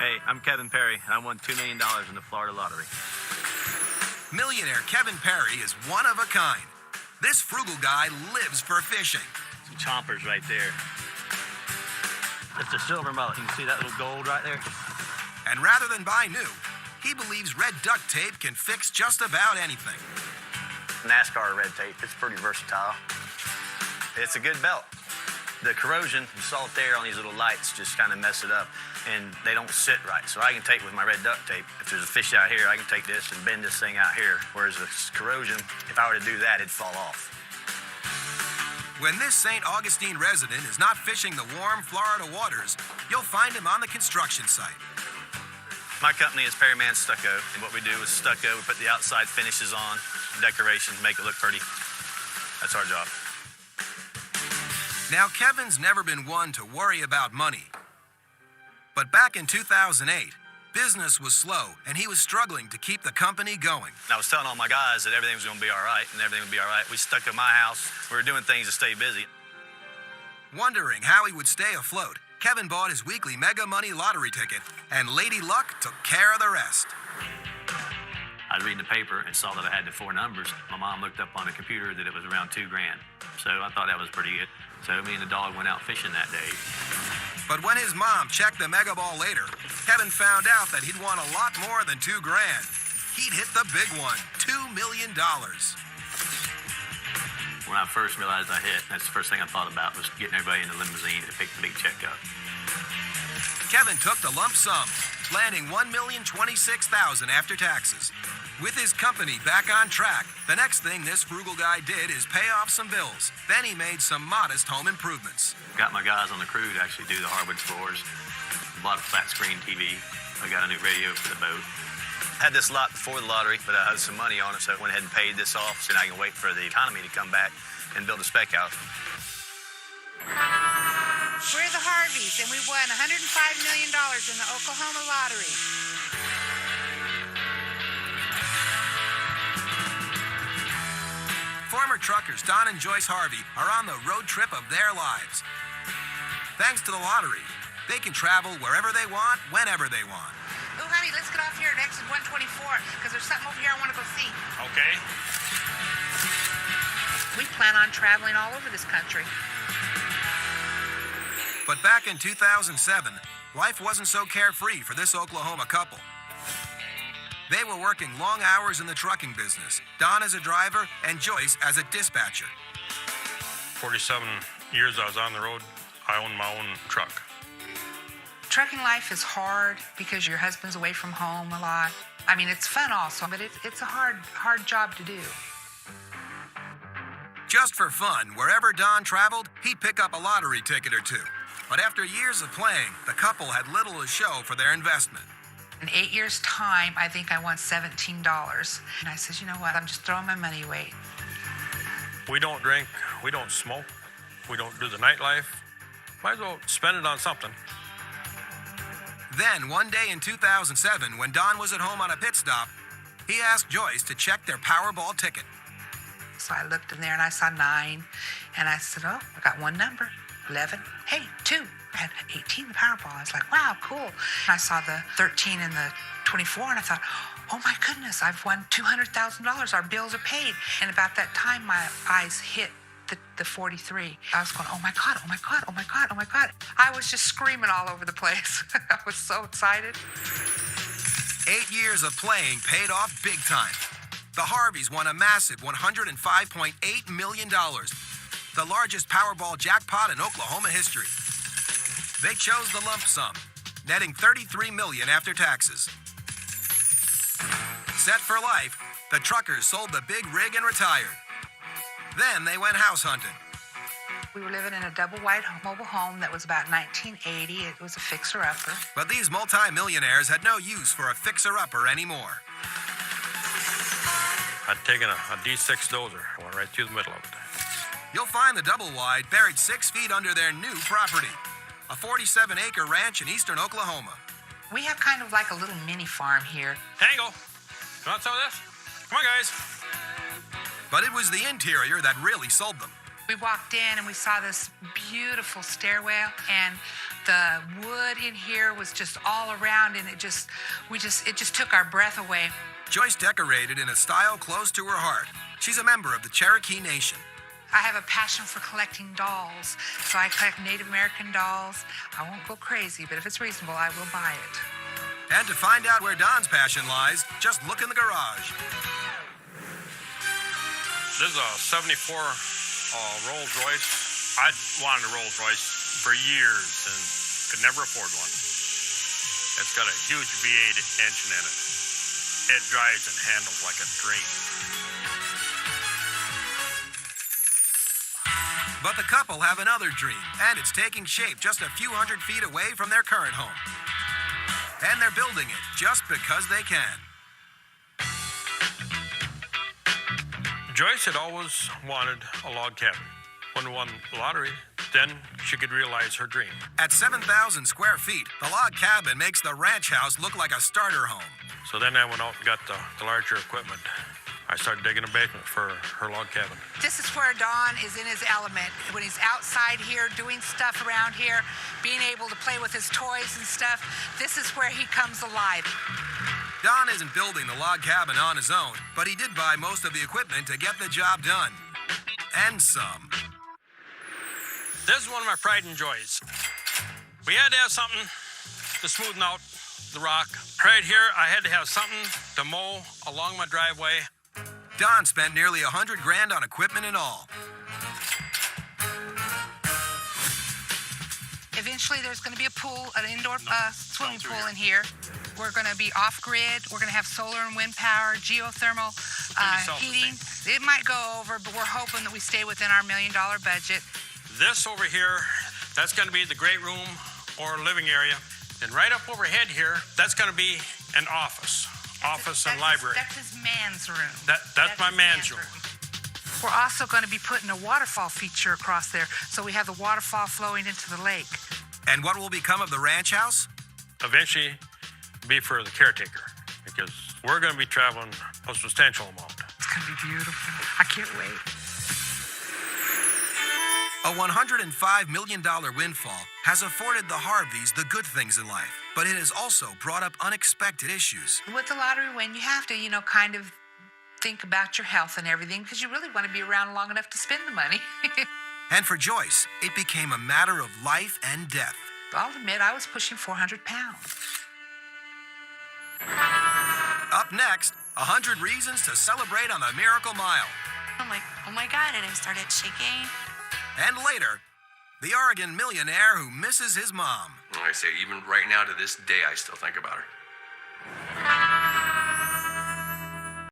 Hey, I'm Kevin Perry, and I won $2 million in the Florida lottery. Millionaire Kevin Perry is one of a kind. This frugal guy lives for fishing. Some chompers right there. It's a silver mullet. You can see that little gold right there? And rather than buy new, he believes red duct tape can fix just about anything. NASCAR red tape, it's pretty versatile. It's a good belt. The corrosion, the salt there on these little lights just kind of mess it up, and they don't sit right. So I can take with my red duct tape, if there's a fish out here, I can take this and bend this thing out here. Whereas the corrosion, if I were to do that, it'd fall off. When this St. Augustine resident is not fishing the warm Florida waters, you'll find him on the construction site. My company is Perryman Stucco, and what we do is stucco. We put the outside finishes on, decorations, make it look pretty. That's our job. Now, Kevin's never been one to worry about money. But back in 2008, business was slow, and he was struggling to keep the company going. I was telling all my guys that everything was going to be all right, and everything would be all right. We stuck at my house. We were doing things to stay busy. Wondering how he would stay afloat, Kevin bought his weekly Mega Money lottery ticket, and Lady Luck took care of the rest. I was reading the paper and saw that I had the 4 numbers. My mom looked up on the computer that it was around $2 grand. So I thought that was pretty good. So me and the dog went out fishing that day. But when his mom checked the Mega Ball later, Kevin found out that he'd won a lot more than $2 grand. He'd hit the big one, $2 million. When I first realized I hit, that's the first thing I thought about was getting everybody in the limousine to pick the big check up. Kevin took the lump sum, landing $1,026,000 after taxes. With his company back on track, the next thing this frugal guy did is pay off some bills. Then he made some modest home improvements. Got my guys on the crew to actually do the hardwood floors. Bought a flat screen TV. I got a new radio for the boat. Had this lot before the lottery, but I owed some money on it, so I went ahead and paid this off so I can wait for the economy to come back and build a spec house. We're the Harveys, and we won $105 million in the Oklahoma lottery. Former truckers Don and Joyce Harvey are on the road trip of their lives. Thanks to the lottery, they can travel wherever they want, whenever they want. Oh, honey, let's get off here at exit 124, because there's something over here I want to go see. Okay. We plan on traveling all over this country. But back in 2007, life wasn't so carefree for this Oklahoma couple. They were working long hours in the trucking business, Don as a driver and Joyce as a dispatcher. 47 years I was on the road, I owned my own truck. Trucking life is hard because your husband's away from home a lot. I mean, it's fun also, but it's a hard job to do. Just for fun, wherever Don traveled, he'd pick up a lottery ticket or two. But after years of playing, the couple had little to show for their investment. In 8 years' time, I think I won $17. And I said, you know what, I'm just throwing my money away. We don't drink, we don't smoke, we don't do the nightlife. Might as well spend it on something. Then, one day in 2007, when Don was at home on a pit stop, he asked Joyce to check their Powerball ticket. So I looked in there and I saw 9. And I said, oh, I got one number, 11. Hey, 2. I had 18 the Powerball. I was like, wow, cool. And I saw the 13 and the 24, and I thought, oh my goodness, I've won $200,000. Our bills are paid. And about that time, my eyes hit the 43. I was going, oh my God, oh my God, oh my God, oh my God. I was just screaming all over the place. I was so excited. 8 years of playing paid off big time. The Harveys won a massive $105.8 million, the largest Powerball jackpot in Oklahoma history. They chose the lump sum, netting $33 million after taxes. Set for life, the truckers sold the big rig and retired. Then they went house hunting. We were living in a double-wide mobile home that was about 1980. It was a fixer-upper. But these multi-millionaires had no use for a fixer-upper anymore. I'd taken a D6 dozer, I went right through the middle of it. You'll find the double-wide buried 6 feet under their new property, a 47-acre ranch in eastern Oklahoma. We have kind of like a little mini farm here. Tango, you want some of this? Come on, guys. But it was the interior that really sold them. We walked in and we saw this beautiful stairwell, and The wood in here was just all around, and it just took our breath away. Joyce decorated in a style close to her heart. She's a member of the Cherokee Nation. I have a passion for collecting dolls, so I collect Native American dolls. I won't go crazy, but if it's reasonable, I will buy it. And to find out where Don's passion lies, just look in the garage. This is a 74 Rolls Royce. I wanted a Rolls Royce for years and could never afford one. It's got a huge V8 engine in it. It drives and handles like a dream. But the couple have another dream, and it's taking shape just a few hundred feet away from their current home. And they're building it just because they can. Joyce had always wanted a log cabin. When we won the lottery, then she could realize her dream. At 7,000 square feet, the log cabin makes the ranch house look like a starter home. So then I went out and got the larger equipment. I started digging a basement for her log cabin. This is where Don is in his element. When he's outside here doing stuff around here, being able to play with his toys and stuff, this is where he comes alive. Don isn't building the log cabin on his own, but he did buy most of the equipment to get the job done. And some. This is one of my pride and joys. We had to have something to smoothen out the rock. Right here, I had to have something to mow along my driveway. Don spent nearly $100 grand on equipment and all. Eventually, there's going to be a pool, an indoor swimming pool in here. We're going to be off-grid. We're going to have solar and wind power, geothermal heating. It might go over, but we're hoping that we stay within our $1 million budget. This over here, that's going to be the great room or living area. And right up overhead here, that's going to be an office and library. That's his man's room. That's my man's room. We're also going to be putting a waterfall feature across there, so we have the waterfall flowing into the lake. And what will become of the ranch house? Eventually, be for the caretaker, because we're going to be traveling a substantial amount. It's going to be beautiful. I can't wait. A $105 million windfall has afforded the Harveys the good things in life, but it has also brought up unexpected issues. With the lottery win, you have to, kind of think about your health and everything, because you really want to be around long enough to spend the money. And for Joyce, it became a matter of life and death. I'll admit, I was pushing 400 pounds. Up next, 100 reasons to celebrate on the Miracle Mile. I'm like, oh my God, and I started shaking. And later, the Oregon millionaire who misses his mom. I say, even right now to this day, I still think about her.